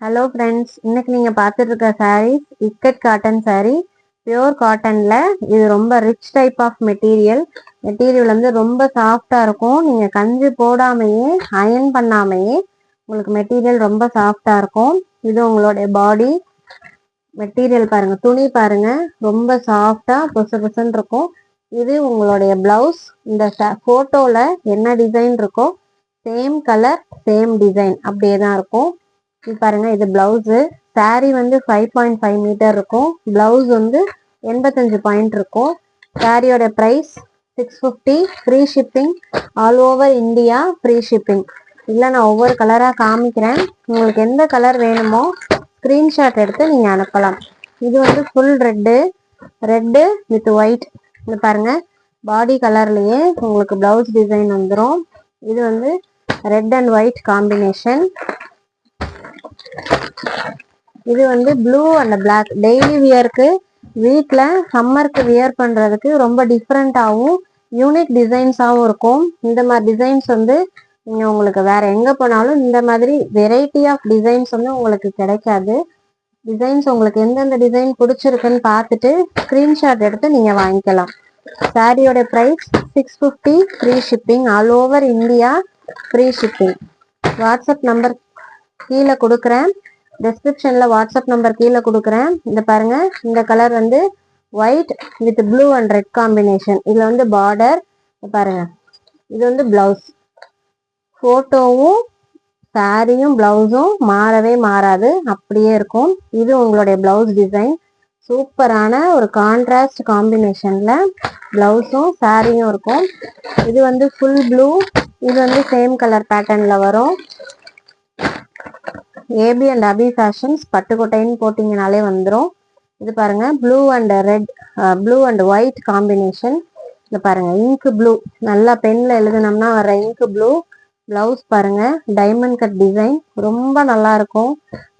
Hello friends, இன்னைக்கு நீங்கள் பார்த்துட்டு இருக்க sarees ikat cotton saree. Pure காட்டனில் இது ரொம்ப rich type of material. Material வந்து ரொம்ப சாஃப்டாக இருக்கும். நீங்கள் கஞ்சி போடாமையே அயன் பண்ணாமையே உங்களுக்கு மெட்டீரியல் ரொம்ப சாஃப்டாக இருக்கும். இது உங்களுடைய பாடி மெட்டீரியல் பாருங்கள், துணி பாருங்கள், ரொம்ப சாஃப்டாக பொசு பொசுன்னு இருக்கும். இது உங்களுடைய பிளவுஸ். இந்த ஃபோட்டோவில் என்ன டிசைன் இருக்கோ சேம் கலர் சேம் டிசைன் அப்படியே தான் இருக்கும். இது பாருங்க, இது பிளவுஸு. சாரீ வந்து 5.5 மீட்டர் இருக்கும். பிளவுஸ் வந்து 85 பாயிண்ட் இருக்கும். சாரியோட price 650. Free shipping, all over India free shipping. இல்லை, நான் ஒவ்வொரு கலராக காமிக்கிறேன். உங்களுக்கு எந்த கலர் வேணுமோ ஸ்க்ரீன்ஷாட் எடுத்து நீங்கள் அனுப்பலாம். இது வந்து ஃபுல் ரெட்டு வித் ஒயிட். இது பாருங்க, பாடி கலர்லேயே உங்களுக்கு பிளவுஸ் டிசைன் வந்துடும். இது வந்து ரெட் அண்ட் ஒயிட் காம்பினேஷன். இது வந்து ப்ளூ அண்ட் பிளாக். டெய்லி வியருக்கு, வீட்டில் சம்மருக்கு வியர் பண்ணுறதுக்கு ரொம்ப டிஃப்ரெண்ட்டாகவும் யூனிக் டிசைன்ஸாகவும் இருக்கும். இந்த மாதிரி டிசைன்ஸ் வந்து நீங்கள் உங்களுக்கு வேறு எங்கே போனாலும் இந்த மாதிரி வெரைட்டி ஆஃப் டிசைன்ஸ் வந்து உங்களுக்கு கிடைக்காது. டிசைன்ஸ் உங்களுக்கு எந்தெந்த டிசைன் பிடிச்சிருக்குன்னு பார்த்துட்டு ஸ்க்ரீன்ஷாட் எடுத்து நீங்கள் வாங்கிக்கலாம். சாரியோட price 650. Free shipping, all over India free shipping. WhatsApp number கீழே கொடுக்குறேன், டெஸ்கிரிப்ஷனில் வாட்ஸ்அப் நம்பர் கீழே கொடுக்குறேன். இந்த பாருங்க, இந்த கலர் வந்து white with blue and red combination. இதில் வந்து பார்டர் பாருங்க. இது வந்து பிளவுஸ். ஃபோட்டோவும் சாரியும் பிளவுஸும் மாறவே மாறாது, அப்படியே இருக்கும். இது உங்களுடைய பிளவுஸ் டிசைன். சூப்பரான ஒரு கான்ட்ராஸ்ட் காம்பினேஷனில் பிளவுஸும் சாரியும் இருக்கும். இது வந்து ஃபுல் ப்ளூ. இது வந்து சேம் கலர் பேட்டர்னில் வரும். ஏபி அண்ட் அபி ஃபேஷன்ஸ் பட்டுக்கோட்டைன்னு போட்டிங்கனாலே வந்துடும். இது பாருங்க, blue and red, blue and white combination. இது பாருங்க, இங்கு ப்ளூ. நல்லா பென்ல எழுதுனோம்னா வர இங்கு ப்ளூ. பிளவுஸ் பாருங்க, டைமண்ட் கட் டிசைன், ரொம்ப நல்லா இருக்கும்.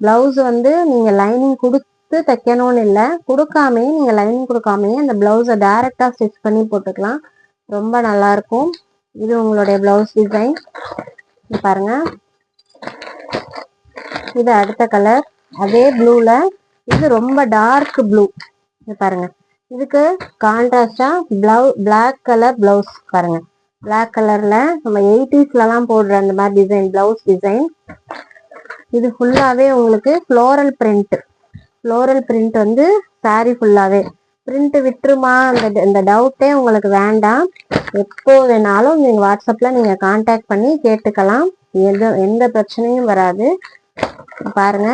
பிளவுஸ் வந்து நீங்க லைனிங் கொடுத்து தைக்கணும்னு இல்லை, கொடுக்காமையே நீங்க லைனிங் கொடுக்காமையே அந்த பிளவுஸை டைரக்டா ஸ்டிச் பண்ணி போட்டுக்கலாம். ரொம்ப நல்லா இருக்கும். இது உங்களுடைய பிளவுஸ் டிசைன். இது பாருங்க, இது அடுத்த கலர், அதே ப்ளூல இது ரொம்ப டார்க் ப்ளூ. இது பாருங்க, இதுக்கு கான்ட்ராஸ்டா பிளாக் கலர் பிளவுஸ் பாருங்க. பிளாக் கலர்ல நம்ம 80ஸ்லாம் போடுற அந்த மாதிரி டிசைன், பிளவுஸ் டிசைன். இது ஃபுல்லாவே உங்களுக்கு ஃப்ளோரல் பிரிண்ட். ஃப்ளோரல் பிரிண்ட் வந்து சாரி ஃபுல்லாவே. பிரிண்ட் விட்டுருமா அந்த டவுட்டே உங்களுக்கு வேண்டாம். எப்போ வேணாலும் நீங்க வாட்ஸ்அப்ல நீங்க கான்டாக்ட் பண்ணி கேட்டுக்கலாம். எந்த பிரச்சனையும் வராது. பாருங்க,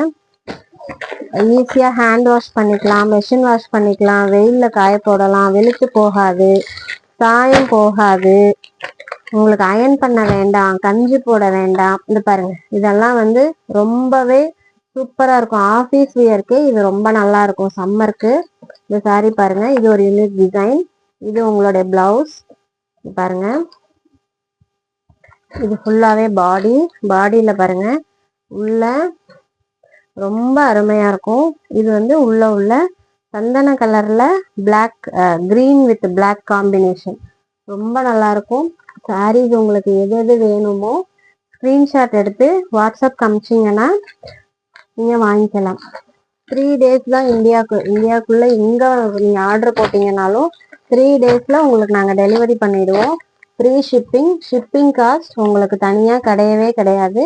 ஈஸியா ஹேண்ட் வாஷ் பண்ணிக்கலாம், மெஷின் வாஷ் பண்ணிக்கலாம், வெயில்ல காய போடலாம், வெளுத்து போகாது, சாயம் போகாது. உங்களுக்கு அயன் பண்ண வேண்டாம், கஞ்சி போட வேண்டாம். இது பாருங்க, இதெல்லாம் வந்து ரொம்பவே சூப்பரா இருக்கும். ஆஃபீஸ் வியர்க்கு இது ரொம்ப நல்லா இருக்கும் சம்மருக்கு. இந்த சாரி பாருங்க, இது ஒரு யூனிக் டிசைன். இது உங்களுடைய பிளவுஸ். பாருங்க, இது ஃபுல்லாவே பாடியில பாருங்க, உள்ள ரொம்ப அருமையா இருக்கும். இது வந்து உள்ள சந்தன கலர்ல black, green with black combination, ரொம்ப நல்லா இருக்கும். சாரீஸ் உங்களுக்கு எது வேணுமோ ஸ்கிரீன்ஷாட் எடுத்து வாட்ஸ்அப் காமிச்சிங்கன்னா நீங்க வாங்கிக்கலாம். 3 days தான் இந்தியாவுக்குள்ள எங்க நீங்க ஆர்டர் போட்டீங்கன்னாலும் 3 daysல உங்களுக்கு நாங்க டெலிவரி பண்ணிடுவோம். ஃப்ரீ ஷிப்பிங் காஸ்ட் உங்களுக்கு தனியா கிடையவே கிடையாது.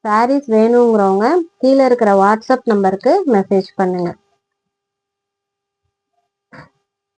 சாரீஸ் வேணுங்கிறவங்க கீழே இருக்கிற வாட்ஸ்அப் நம்பருக்கு மெசேஜ் பண்ணுங்க.